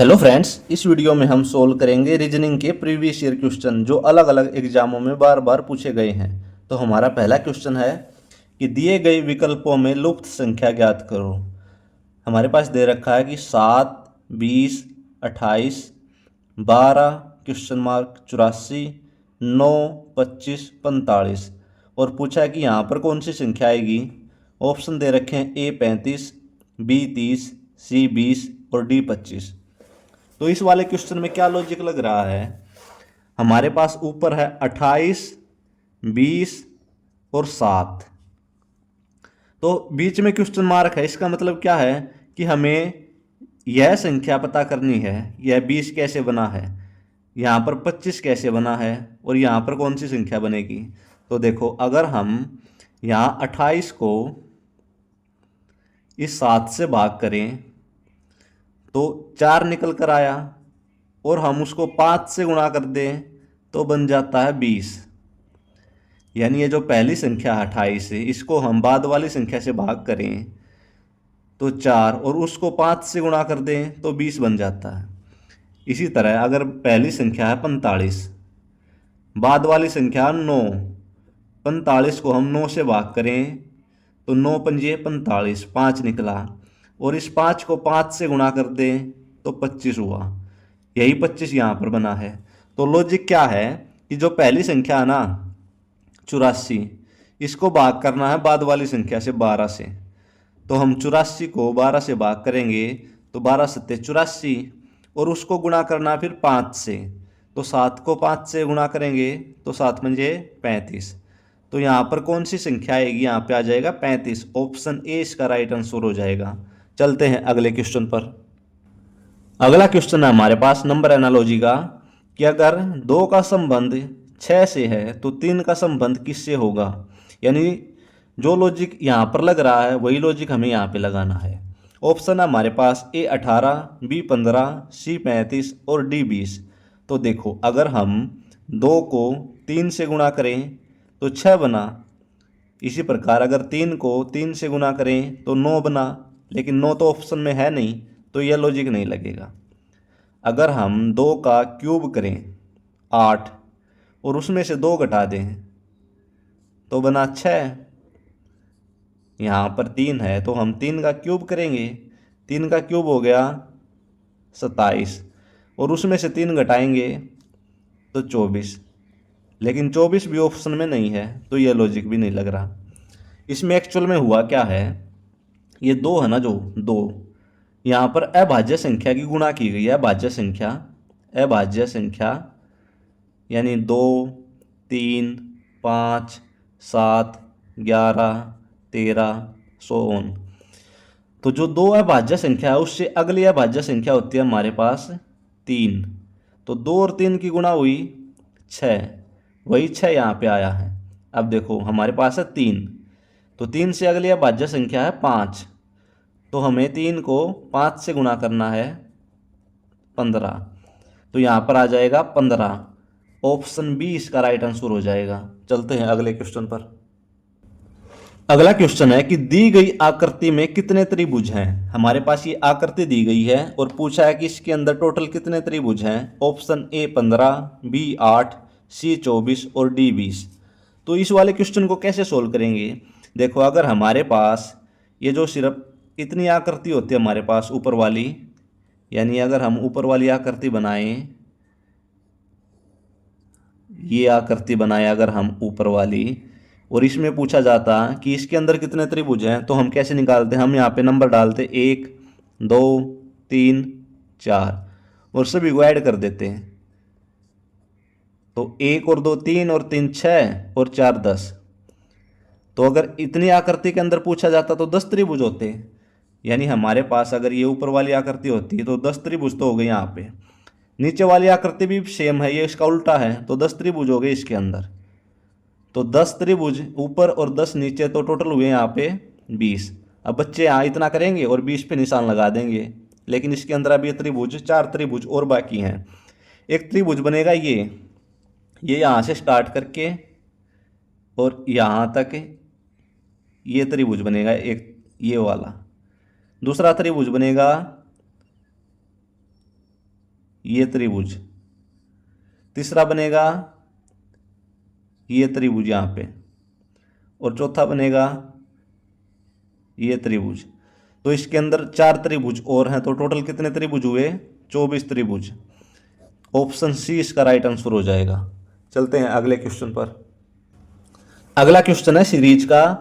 Hello friends, इस video में हम सोल्व करेंगे रीजनिंग के प्रीवियस ईयर क्वेश्चन जो अलग अलग एग्जामों में बार बार पूछे गए हैं। तो हमारा पहला क्वेश्चन है कि दिए गए विकल्पों में लुप्त संख्या ज्ञात करो। हमारे पास दे रखा है कि 7, 20, 28, 12, क्वेश्चन मार्क 84, 9, 25, 45 और पूछा है कि यहाँ पर कौन सी संख्या आएगी। ऑप्शन दे रखे हैं ए 35, बी 30, सी 20 और डी 25। तो इस वाले क्वेश्चन में क्या लॉजिक लग रहा है। हमारे पास ऊपर है 28, 20 और 7। तो बीच में क्वेश्चन मार्क है, इसका मतलब क्या है कि हमें यह संख्या पता करनी है। यह 20 कैसे बना है, यहाँ पर 25 कैसे बना है और यहाँ पर कौन सी संख्या बनेगी। तो देखो, अगर हम यहाँ 28 को इस 7 से भाग करें तो 4 निकल कर आया और हम उसको 5 से गुणा कर दें तो बन जाता है 20। यानी ये जो पहली संख्या है 28 है, इसको हम बाद वाली संख्या से भाग करें तो 4 और उसको 5 से गुणा कर दें तो 20 बन जाता है। इसी तरह अगर पहली संख्या है 45, बाद वाली संख्या 9, 45 को हम 9 से भाग करें तो 9 पंजे 45, 5 निकला और इस 5 को 5 से गुणा कर दें तो 25 हुआ। यही 25 यहाँ पर बना है। तो लॉजिक क्या है कि जो पहली संख्या है ना 84, इसको भाग करना है बाद वाली संख्या से 12 से। तो हम 84 को 12 से भाग करेंगे तो 12 सत्ते 84 और उसको गुणा करना फिर 5 से। तो 7 को 5 से गुणा करेंगे तो 7 पंजे 35। तो यहाँ पर कौन सी संख्या आएगी, यहाँ पे आ जाएगा 35। ऑप्शन ए इसका राइट आंसर हो जाएगा। चलते हैं अगले क्वेश्चन पर। अगला क्वेश्चन है हमारे पास नंबर एनालॉजी का कि अगर 2 का संबंध 6 से है तो 3 का संबंध किससे होगा। यानी जो लॉजिक यहाँ पर लग रहा है वही लॉजिक हमें यहाँ पे लगाना है। ऑप्शन है हमारे पास ए 18, बी 15, सी 35 और डी 20। तो देखो, अगर हम 2 को 3 से गुणा करें तो 6 बना। इसी प्रकार अगर 3 को 3 से गुणा करें तो 9 बना, लेकिन 9 तो ऑप्शन में है नहीं तो यह लॉजिक नहीं लगेगा। अगर हम 2 का क्यूब करें 8 और उसमें से 2 घटा दें तो बना 6। यहाँ पर 3 है तो हम 3 का क्यूब करेंगे, 3 का क्यूब हो गया 27 और उसमें से 3 घटाएंगे तो 24। लेकिन 24 भी ऑप्शन में नहीं है तो यह लॉजिक भी नहीं लग रहा। इसमें एक्चुअल में हुआ क्या है, ये 2 है ना, जो 2 यहाँ पर अभाज्य संख्या की गुणा की गई है। अभाज्य संख्या यानी 2, 3, 5, 7, 11, 13, 100। तो जो 2 अभाज्य संख्या है उससे अगली अभाज्य संख्या होती है हमारे पास 3। तो 2 और 3 की गुणा हुई 6, वही 6 यहाँ पे आया है। अब देखो, हमारे पास है 3, तो 3 से अगली अभाज्य संख्या है 5। तो हमें 3 को 5 से गुणा करना है 15। तो यहाँ पर आ जाएगा 15। ऑप्शन बी इसका राइट आंसर हो जाएगा। चलते हैं अगले क्वेश्चन पर। अगला क्वेश्चन है कि दी गई आकृति में कितने त्रिभुज हैं। हमारे पास ये आकृति दी गई है और पूछा है कि इसके अंदर टोटल कितने त्रिभुज हैं। ऑप्शन ए 15, बी 8, सी 24 और डी 20। तो इस वाले क्वेश्चन को कैसे सोल्व करेंगे। देखो, अगर हमारे पास ये जो सिर्फ इतनी आकृति होती है हमारे पास ऊपर वाली, यानी अगर हम ऊपर वाली आकृति बनाएं, ये आकृति बनाए अगर हम ऊपर वाली, और इसमें पूछा जाता कि इसके अंदर कितने त्रिभुज हैं, तो हम कैसे निकालते हैं। हम यहाँ पे नंबर डालते 1, 2, 3, 4 और सभी को ऐड कर देते हैं। तो 1 और 2 3 और 3 6 और 4 10। तो अगर इतनी आकृति के अंदर पूछा जाता तो 10 त्रिभुज होते। यानी हमारे पास अगर ये ऊपर वाली आकृति होती है तो 10 त्रिभुज तो हो गए। यहाँ पे नीचे वाली आकृति भी सेम है, ये इसका उल्टा है, तो 10 त्रिभुज हो गए इसके अंदर। तो 10 त्रिभुज ऊपर और 10 नीचे, तो टोटल हुए यहाँ पे 20। अब बच्चे यहाँ इतना करेंगे और 20 पे निशान लगा देंगे, लेकिन इसके अंदर अभी त्रिभुज 4 त्रिभुज और बाकी हैं। एक त्रिभुज बनेगा ये यहाँ से स्टार्ट करके और यहाँ तक ये त्रिभुज बनेगा एक, ये वाला। दूसरा त्रिभुज बनेगा ये त्रिभुज, तीसरा बनेगा ये त्रिभुज यहाँ पे, और चौथा बनेगा ये त्रिभुज। तो इसके अंदर 4 त्रिभुज और हैं, तो टोटल कितने त्रिभुज हुए? 24 त्रिभुज। ऑप्शन सी इसका राइट आंसर हो जाएगा। चलते हैं अगले क्वेश्चन पर। अगला क्वेश्चन है सीरीज का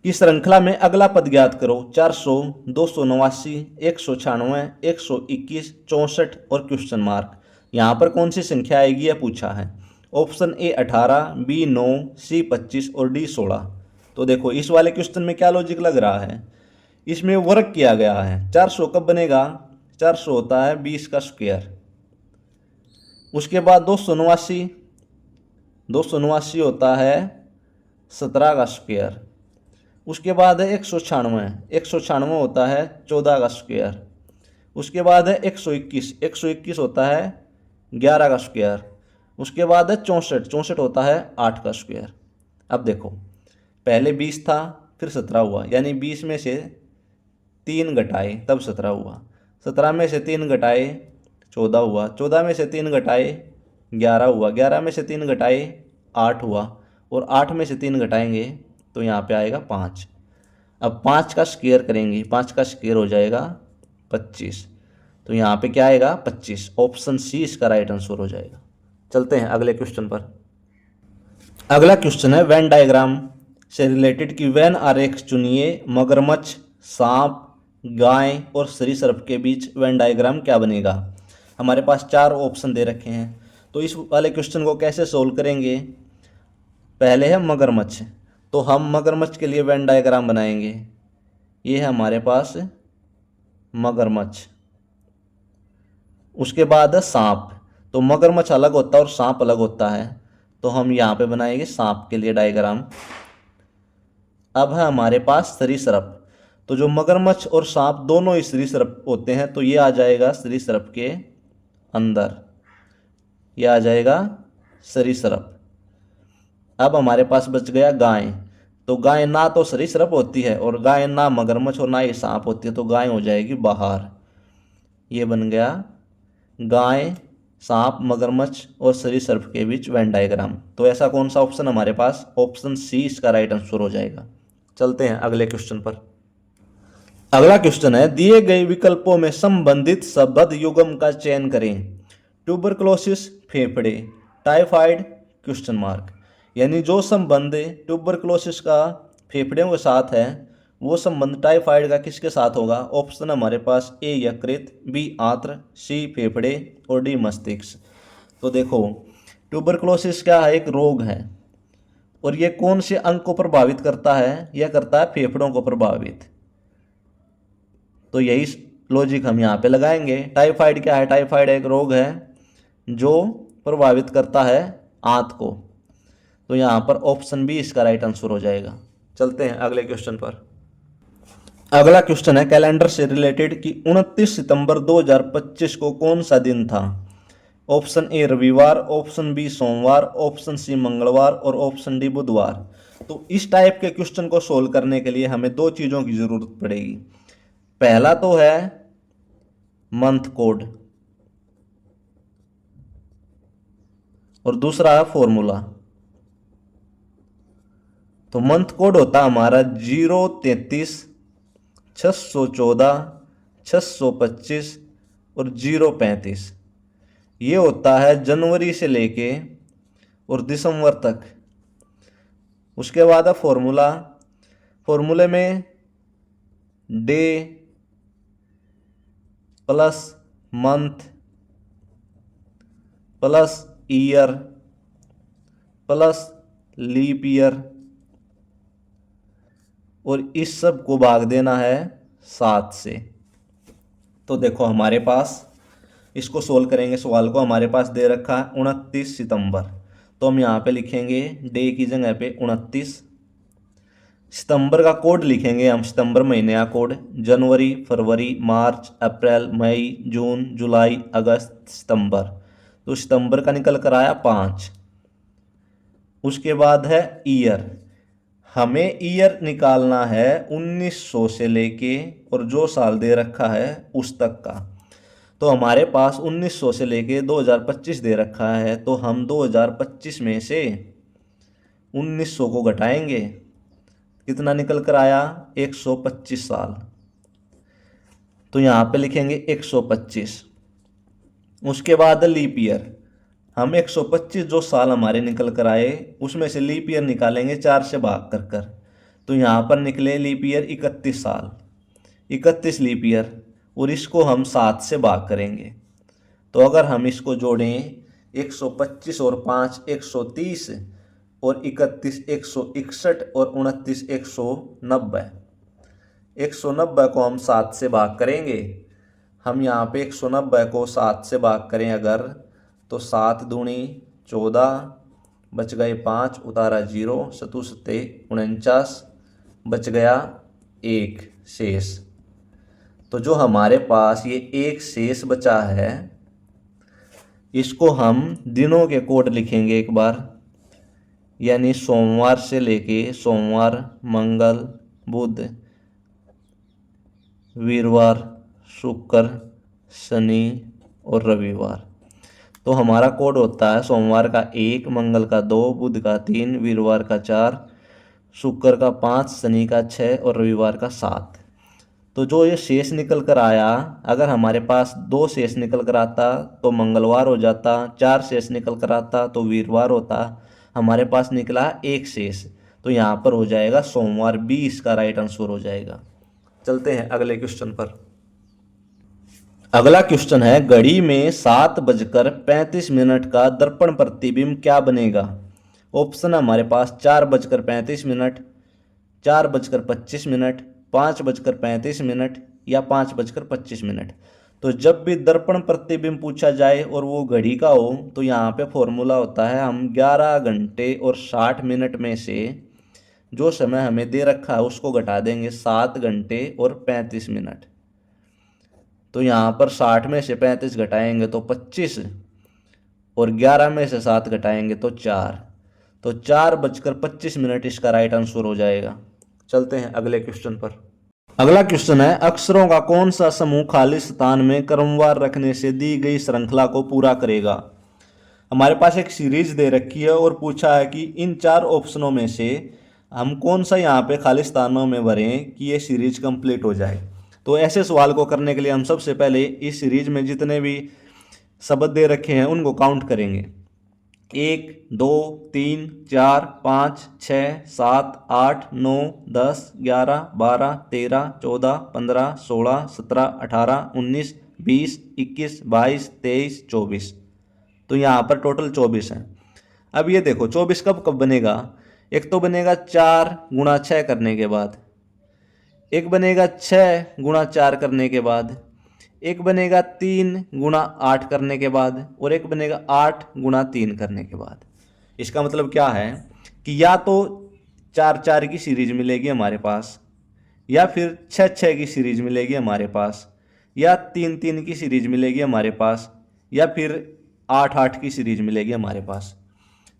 कि श्रृंखला में अगला पद ज्ञात करो। 400, 289, 196, 121, 64 और क्वेश्चन मार्क। यहाँ पर कौन सी संख्या आएगी यह पूछा है। ऑप्शन ए 18, बी 9, सी 25 और डी 16। तो देखो इस वाले क्वेश्चन में क्या लॉजिक लग रहा है, इसमें वर्क किया गया है। 400 कब बनेगा? 400 होता है 20 का स्क्वायर। उसके बाद 289 होता है 17 का स्क्वायर। उसके बाद है 196 होता है 14 का स्क्वायर। उसके बाद है 121 होता है 11 का स्क्वायर। उसके बाद है 64 होता है 8 का स्क्वायर। अब देखो पहले 20 था फिर 17 हुआ, यानी 20 में से 3 घटाए तब 17 हुआ। 17 में से 3 घटाए 14 हुआ। 14 में से 3 घटाए 11 हुआ। 11 में से 3 घटाए 8 हुआ। और 8 में से 3 घटाएंगे तो यहाँ पे आएगा 5। अब 5 का स्क्वायर करेंगे, 5 का स्क्वायर हो जाएगा 25। तो यहाँ पे क्या आएगा? 25। ऑप्शन सी इसका राइट आंसर हो जाएगा। चलते हैं अगले क्वेश्चन पर। अगला क्वेश्चन है वेन डायग्राम से रिलेटेड कि वेन आरेख चुनिए, मगरमच्छ, सांप, गाय और सरीसृप के बीच वेन डायग्राम क्या बनेगा। हमारे पास 4 ऑप्शन दे रखे हैं, तो इस वाले क्वेश्चन को कैसे सोल्व करेंगे। पहले है मगरमच्छ, तो हम मगरमच्छ के लिए वेन डायग्राम बनाएंगे। ये है हमारे पास मगरमच्छ। उसके बाद है सांप, तो मगरमच्छ अलग होता है और सांप अलग होता है, तो हम यहाँ पे बनाएंगे सांप के लिए डायग्राम। अब है हमारे पास सरीसृप, तो जो मगरमच्छ और सांप दोनों ही सरीसृप होते हैं, तो ये आ जाएगा सरीसृप के अंदर, ये आ जाएगा सरीसृप। अब हमारे पास बच गया गाय, तो गाय ना तो सरीसृप होती है और गाय ना मगरमच्छ और ना ही सांप होती है, तो गाय हो जाएगी बाहर। ये बन गया गाय, सांप, मगरमच्छ और सरीसृप के बीच वेन डायग्राम। तो ऐसा कौन सा ऑप्शन हमारे पास? ऑप्शन सी इसका राइट आंसर हो जाएगा। चलते हैं अगले क्वेश्चन पर। अगला क्वेश्चन है दिए गए विकल्पों में संबंधित शब्द युग्म का चयन करें। ट्यूबरक्लोसिस फेफड़े, टाइफाइड क्वेश्चन मार्क। यानी जो संबंध ट्यूबरक्लोसिस का फेफड़ों के साथ है वो संबंध टाइफाइड का किसके साथ होगा। ऑप्शन हमारे पास ए यकृत, बी आंत्र, सी फेफड़े और डी मस्तिष्क। तो देखो ट्यूबरक्लोसिस क्या है? एक रोग है, और ये कौन से अंग को प्रभावित करता है? यह करता है फेफड़ों को प्रभावित। तो यही लॉजिक हम यहाँ पे लगाएंगे। टाइफाइड क्या है? टाइफाइड एक रोग है जो प्रभावित करता है आंत को, तो यहाँ पर ऑप्शन बी इसका राइट आंसर हो जाएगा। चलते हैं अगले क्वेश्चन पर। अगला क्वेश्चन है कैलेंडर से रिलेटेड कि 29 सितंबर 2025 को कौन सा दिन था। ऑप्शन ए रविवार, ऑप्शन बी सोमवार, ऑप्शन सी मंगलवार और ऑप्शन डी बुधवार। तो इस टाइप के क्वेश्चन को सोल्व करने के लिए हमें 2 चीज़ों की ज़रूरत पड़ेगी। पहला तो है मंथ कोड और दूसरा है फॉर्मूला। तो मंथ कोड होता हमारा 033, 614, 625 और 035। ये होता है जनवरी से लेके और दिसंबर तक। उसके बाद है फॉर्मूला। फॉर्मूले में day plus month plus year plus leap year और इस सब को भाग देना है 7 से। तो देखो हमारे पास इसको सोल्व करेंगे सवाल को। हमारे पास दे रखा है 29 सितंबर, तो हम यहाँ पे लिखेंगे डे की जगह पे 29। सितंबर का कोड लिखेंगे हम, सितंबर महीने का कोड। जनवरी, फरवरी, मार्च, अप्रैल, मई, जून, जुलाई, अगस्त, सितंबर। तो सितंबर का निकल कर आया 5। उसके बाद है ईयर। हमें ईयर निकालना है 1900 से लेके और जो साल दे रखा है उस तक का। तो हमारे पास 1900 से लेके 2025 दे रखा है, तो हम 2025 में से 1900 को घटाएंगे, कितना निकल कर आया, 125 साल। तो यहाँ पे लिखेंगे 125। उसके बाद लीप ईयर, हम 125 जो साल हमारे निकल कर आए उसमें से लीप ईयर निकालेंगे 4 से भाग कर। तो यहाँ पर निकले लीप ईयर 31 साल, 31 लीप ईयर, और इसको हम 7 से भाग करेंगे। तो अगर हम इसको जोड़ें, 125 और 5 130, और 31 161, और 29 190। 190 को हम 7 से भाग करेंगे। हम यहाँ पे 190 को 7 से भाग करें अगर, तो 7 दूनी 14, बच गए 5, उतारा 0, 7 सत्ते 49, बच गया 1 शेष। तो जो हमारे पास ये 1 शेष बचा है, इसको हम दिनों के कोड लिखेंगे एक बार, यानी सोमवार से लेके सोमवार, मंगल, बुध, वीरवार, शुक्र, शनि और रविवार। तो हमारा कोड होता है सोमवार का 1, मंगल का 2, बुध का 3, वीरवार का 4, शुक्र का 5, शनि का 6 और रविवार का 7। तो जो ये शेष निकल कर आया, अगर हमारे पास 2 शेष निकल कर आता तो मंगलवार हो जाता, 4 शेष निकल कर आता तो वीरवार होता, हमारे पास निकला 1 शेष। तो यहाँ पर हो जाएगा सोमवार, 20 का राइट आंसर हो जाएगा। चलते हैं अगले क्वेश्चन पर। अगला क्वेश्चन है, घड़ी में 7:35 का दर्पण प्रतिबिंब क्या बनेगा। ऑप्शन हमारे पास 4:35, 4:25, 5:35 या 5:25। तो जब भी दर्पण प्रतिबिंब पूछा जाए और वो घड़ी का हो, तो यहाँ पे फॉर्मूला होता है, हम 11 घंटे और 60 मिनट में से जो समय हमें दे रखा है उसको घटा देंगे 7 घंटे और 35 मिनट। तो यहाँ पर 60 में से 35 घटाएंगे तो 25, और 11 में से 7 घटाएंगे तो 4। तो 4:25 इसका राइट आंसर हो जाएगा। चलते हैं अगले क्वेश्चन पर। अगला क्वेश्चन है, अक्षरों का कौन सा समूह खाली स्थान में क्रमवार रखने से दी गई श्रृंखला को पूरा करेगा। हमारे पास एक सीरीज दे रखी है और पूछा है कि इन 4 ऑप्शनों में से हम कौन सा यहाँ पे खाली स्थानों में भरें कि ये सीरीज कंप्लीट हो जाए। तो ऐसे सवाल को करने के लिए हम सबसे पहले इस सीरीज में जितने भी शब्द दे रखे हैं उनको काउंट करेंगे। 1 2 3 4 5 6 7 8 9 10 11 12 13 14 15 16 17 18 19 20 21 22 23 24। तो यहाँ पर टोटल 24 हैं। अब ये देखो 24 कब कब बनेगा। एक तो बनेगा 4 गुणा 6 करने के बाद, एक बनेगा 6 गुणा 4 करने के बाद, एक बनेगा 3 गुणा 8 करने के बाद, और एक बनेगा 8 गुणा 3 करने के बाद। इसका मतलब क्या है कि या तो 4-4 की सीरीज मिलेगी हमारे पास, या फिर 6-6 की सीरीज मिलेगी हमारे पास, या 3-3 की सीरीज मिलेगी हमारे पास, या फिर 8-8 की सीरीज मिलेगी हमारे पास।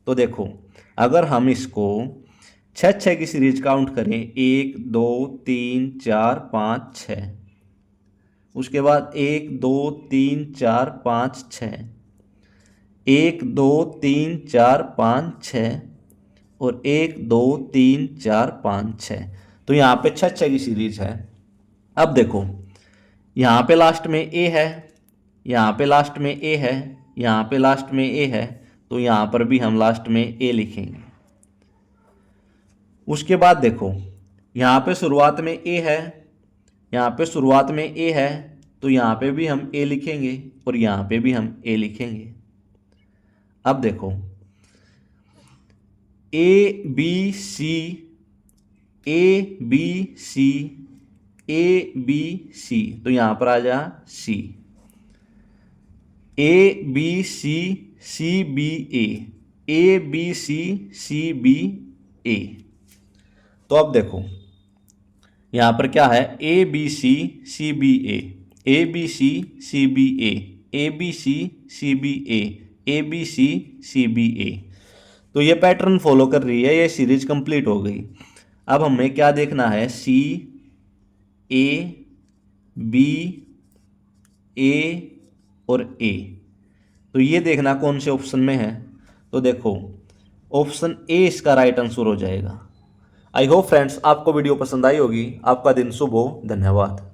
तो देखो अगर हम इसको 6-6 की सीरीज काउंट करें, 1 2 3 4 5 6, उसके बाद 1 2 3 4 5 6, 1 2 3 4 5 6, और 1 2 3 4 5 6। तो यहाँ पे 6-6 की सीरीज है। अब देखो यहाँ पे लास्ट में ए है, यहाँ पे लास्ट में ए है, यहाँ पे लास्ट में ए है, तो यहाँ पर भी हम लास्ट में ए लिखेंगे। उसके बाद देखो यहाँ पे शुरुआत में ए है, यहाँ पे शुरुआत में ए है, तो यहाँ पे भी हम ए लिखेंगे और यहाँ पे भी हम ए लिखेंगे। अब देखो A B C, A B C, A B C, तो यहाँ पर आ जा C, A B C, C B A, A B C, C B A. तो अब देखो यहाँ पर क्या है, A B C C B A, A B C C B A, A B C C B A, A B C C B A. तो ये pattern follow कर रही है, ये सीरीज कंप्लीट हो गई। अब हमें क्या देखना है, सी ए बी ए और ए। तो ये देखना कौन से ऑप्शन में है। तो देखो ऑप्शन ए इसका राइट आंसर हो जाएगा। आई होप फ्रेंड्स आपको वीडियो पसंद आई होगी। आपका दिन शुभ हो। धन्यवाद।